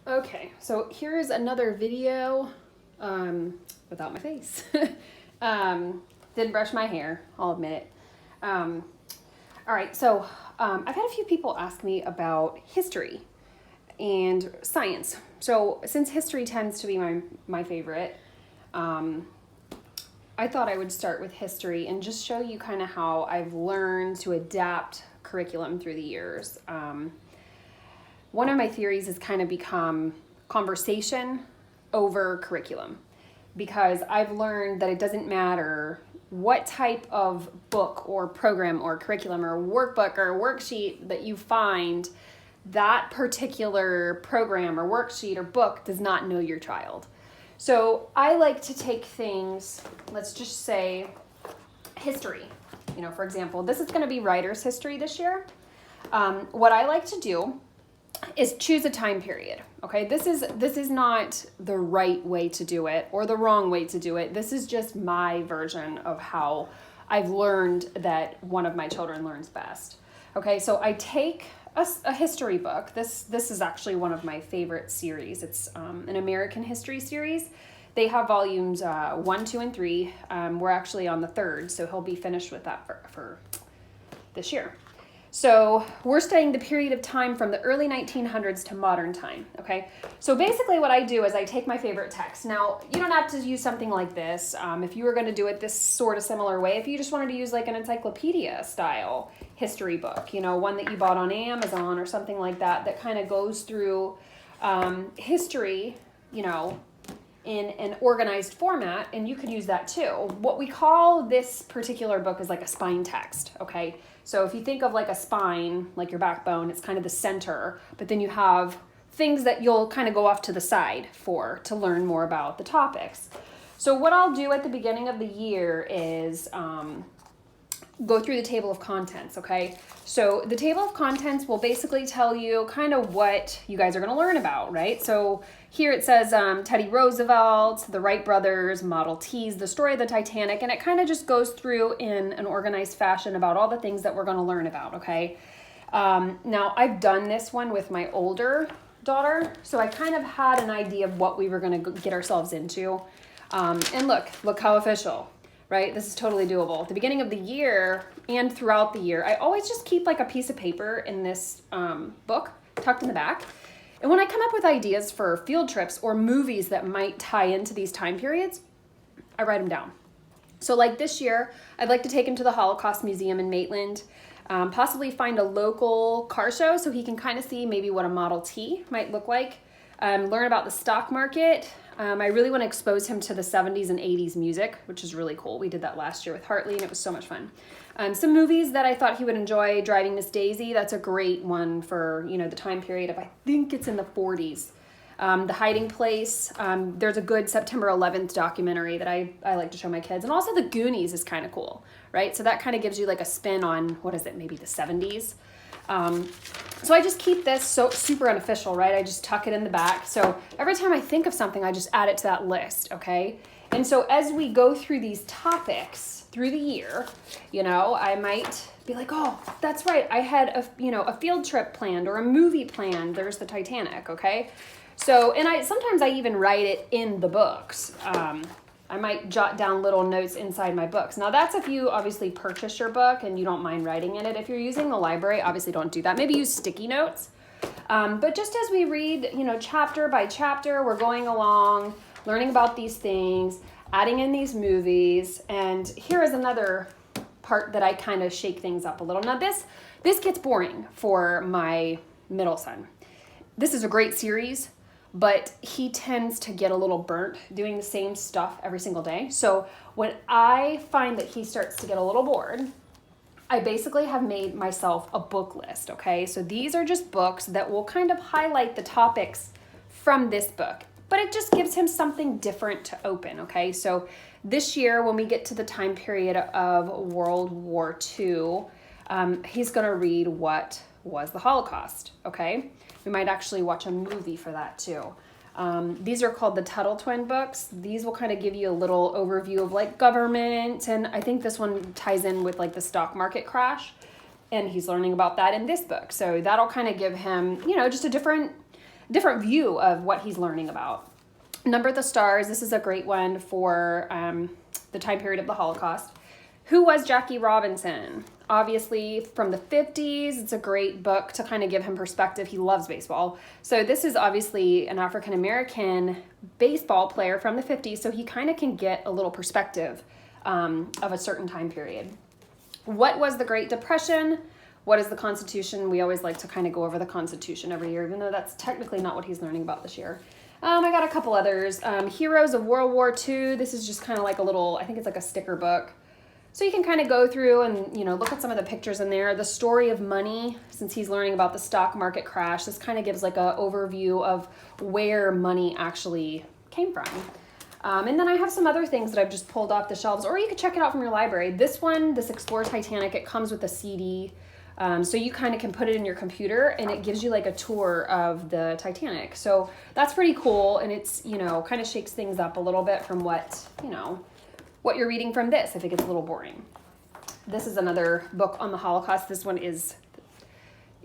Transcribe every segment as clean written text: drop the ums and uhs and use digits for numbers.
Okay, so here's another video without my face. Didn't brush my hair, I'll admit it. Um, all right, so I've had a few people ask me about history and science. So since history tends to be my favorite, I thought I would start with history and just show you kind of how I've learned to adapt curriculum through the years. One of my theories has kind of become conversation over curriculum because I've learned that it doesn't matter what type of book or program or curriculum or workbook or worksheet that you find, that particular program or worksheet or book does not know your child. So I like to take things, let's just say history. For example, this is going to be writer's history this year. What I like to do is choose a time period. Okay, this is not the right way to do it or the wrong way to do it. This is just my version of how I've learned that one of my children learns best. Okay, so I take a history book. This is actually one of my favorite series. It's an American history series. They have volumes 1, 2, and 3. We're actually on the 3rd, so he'll be finished with that for this year. So we're studying the period of time from the early 1900s to modern time, okay? So basically what I do is I take my favorite text. Now, you don't have to use something like this. If you were going to do it this sort of similar way, if you just wanted to use like an encyclopedia style history book, one that you bought on Amazon or something like that, that kind of goes through history, in an organized format, and you could use that too. What we call this particular book is like a spine text, okay? So if you think of like a spine, like your backbone, it's kind of the center, but then you have things that you'll kind of go off to the side to learn more about the topics. So what I'll do at the beginning of the year is go through the table of contents, okay? So the table of contents will basically tell you kind of what you guys are going to learn about, right? So here it says Teddy Roosevelt, the Wright brothers, Model Ts, the story of the Titanic, and it kind of just goes through in an organized fashion about all the things that we're going to learn about, okay? Now, I've done this one with my older daughter, so I kind of had an idea of what we were going to get ourselves into. And look how official. Right? This is totally doable. At the beginning of the year and throughout the year, I always just keep like a piece of paper in this book tucked in the back. And when I come up with ideas for field trips or movies that might tie into these time periods, I write them down. So like this year, I'd like to take him to the Holocaust Museum in Maitland, possibly find a local car show so he can kind of see maybe what a Model T might look like, learn about the stock market. I really want to expose him to the 70s and 80s music, which is really cool. We did that last year with Hartley, and it was so much fun. Some movies that I thought he would enjoy, Driving Miss Daisy. That's a great one for, the time period of, I think it's in the 40s. The Hiding Place. There's a good September 11th documentary that I like to show my kids. And also The Goonies is kind of cool, right? So that kind of gives you like a spin on, maybe the 70s. So I just keep this so super unofficial, right? I just tuck it in the back. So every time I think of something, I just add it to that list, okay? And so as we go through these topics through the year, I might be like, oh, that's right. I had a field trip planned or a movie planned. There's the Titanic, okay? So, and sometimes I even write it in the books. I might jot down little notes inside my books. Now that's if you obviously purchase your book and you don't mind writing in it. If you're using the library, obviously don't do that. Maybe use sticky notes. But just as we read, chapter by chapter, we're going along, learning about these things, adding in these movies. And here is another part that I kind of shake things up a little. Now this gets boring for my middle son. This is a great series, but he tends to get a little burnt doing the same stuff every single day. So when I find that he starts to get a little bored, I basically have made myself a book list, okay? So these are just books that will kind of highlight the topics from this book, but it just gives him something different to open, okay? So this year, when we get to the time period of World War II, he's gonna read what was the Holocaust, okay? We might actually watch a movie for that too. These are called the Tuttle Twin books. These will kind of give you a little overview of like government, and I think this one ties in with like the stock market crash, and he's learning about that in this book. So that'll kind of give him, just a different different view of what he's learning about. Number the Stars, this is a great one for the time period of the Holocaust. Who was Jackie Robinson? Obviously from the 50s, it's a great book to kind of give him perspective. He loves baseball. So this is obviously an African-American baseball player from the 50s, so he kind of can get a little perspective of a certain time period. What was the Great Depression? What is the Constitution? We always like to kind of go over the Constitution every year, even though that's technically not what he's learning about this year. I got a couple others. Heroes of World War II. This is just kind of like a little, I think it's like a sticker book. So you can kind of go through and, look at some of the pictures in there. The Story of Money, since he's learning about the stock market crash, this kind of gives like an overview of where money actually came from. And then I have some other things that I've just pulled off the shelves, or you could check it out from your library. This one, this Explore Titanic, it comes with a CD. So you kind of can put it in your computer and it gives you like a tour of the Titanic. So that's pretty cool. And it's, kind of shakes things up a little bit from what you're reading from this, if it gets a little boring. This is another book on the Holocaust. This one is,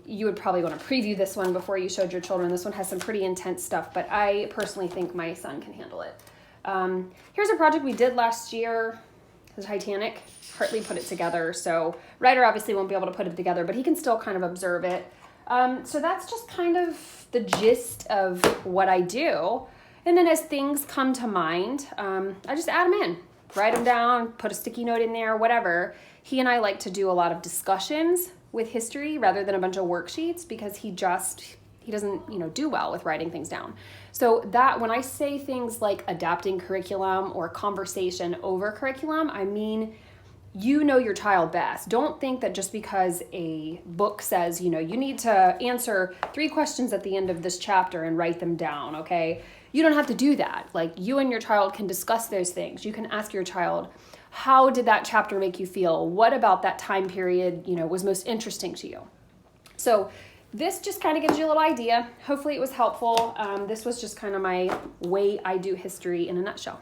you would probably want to preview this one before you showed your children. This one has some pretty intense stuff, but I personally think my son can handle it. Here's a project we did last year, the Titanic. Hartley put it together, so Ryder obviously won't be able to put it together, but he can still kind of observe it. So that's just kind of the gist of what I do. And then as things come to mind, I just add them in. Write them down, put a sticky note in there, whatever. He and I like to do a lot of discussions with history rather than a bunch of worksheets because he doesn't, do well with writing things down. So that when I say things like adapting curriculum or conversation over curriculum, I mean, your child best. Don't think that just because a book says, you need to answer 3 questions at the end of this chapter and write them down, okay? You don't have to do that. Like, you and your child can discuss those things. You can ask your child, how did that chapter make you feel? What about that time period, was most interesting to you? So this just kind of gives you a little idea. Hopefully it was helpful. This was just kind of my way I do history in a nutshell.